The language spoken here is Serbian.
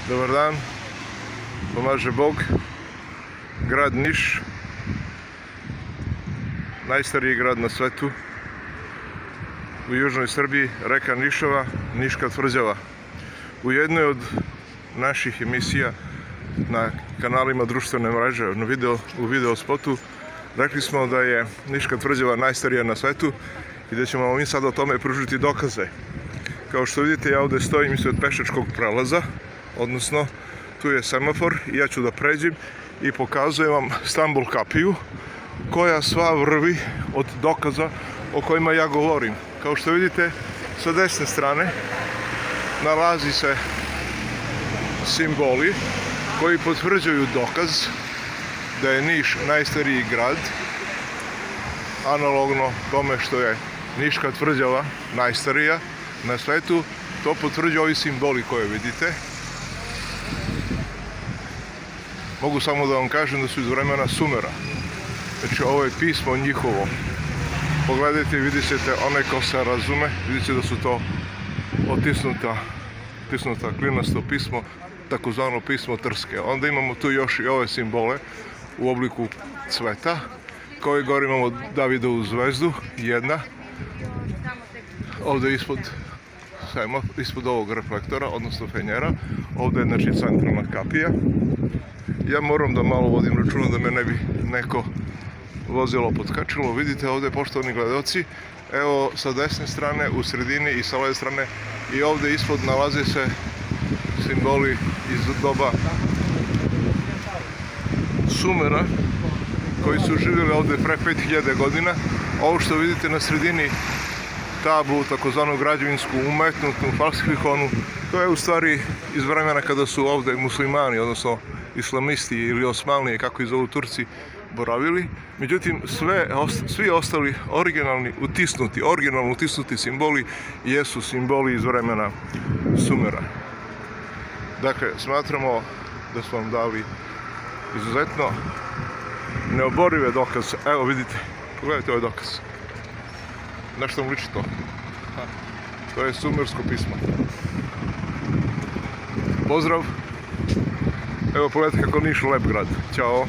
Dobar dan, pomaže Bog. Grad Niš, najstariji grad na svetu, u južnoj Srbiji, reka Nišova, Niška tvrđava. U jednoj od naših emisija na kanalima društvene mreže, u video spotu, rekli smo da je Niška tvrđava najstarija na svetu i da ćemo mi sad o tome pružiti dokaze. Kao što vidite, ja ovdje stojim ispred pešačkog prelaza, odnosno tu je semafor i ja ću da pređem i pokazujem vam Stambul kapiju, koja sva vrvi od dokaza o kojima ja govorim. Kao što vidite, sa desne strane nalazi se simboli koji potvrđuju dokaz da je Niš najstariji grad, analogno tome što je Niška tvrđava najstarija na svetu. To potvrđuju ovi simboli koje vidite. Mogu samo da vam kažem da su iz vremena Sumera. Znači, ovo je pismo njihovo. Pogledajte i vidjet ćete, onaj ko se razume, vidjet ćete da su to otisnuta klinasto pismo, takozvano pismo Trske. Onda imamo tu još i ove simbole u obliku cveta, koje gore imamo Davidovu zvezdu, jedna, ovdje ispod ovog reflektora, odnosno fenjera, ovdje je znači centralna kapija. Ja moram da malo vodim računa da me ne bi neko vozilo potkačilo. Vidite ovdje, poštovani gledaoci, evo sa desne strane, u sredini i sa leve strane i ovdje ispod nalaze se simboli iz doba Sumera, koji su živjeli ovdje pre 5000 godina. Ovo što vidite na sredini, tablu, takozvanu građevinsku, umetnutu, falsifikovanu, to je u stvari iz vremena kada su ovdje muslimani, odnosno islamisti ili Osmanlije, kako ih zovu Turci, boravili. Međutim, svi ostali originalno utisnuti simboli jesu simboli iz vremena Sumera. Dakle, smatramo da smo vam dali izuzetno neoborive dokaze. Evo vidite, pogledajte ovaj dokaz. Na što vam liči to? To je sumersko pismo. Pozdrav! Evo, pogledajte kako Niš lep grad. Ćao!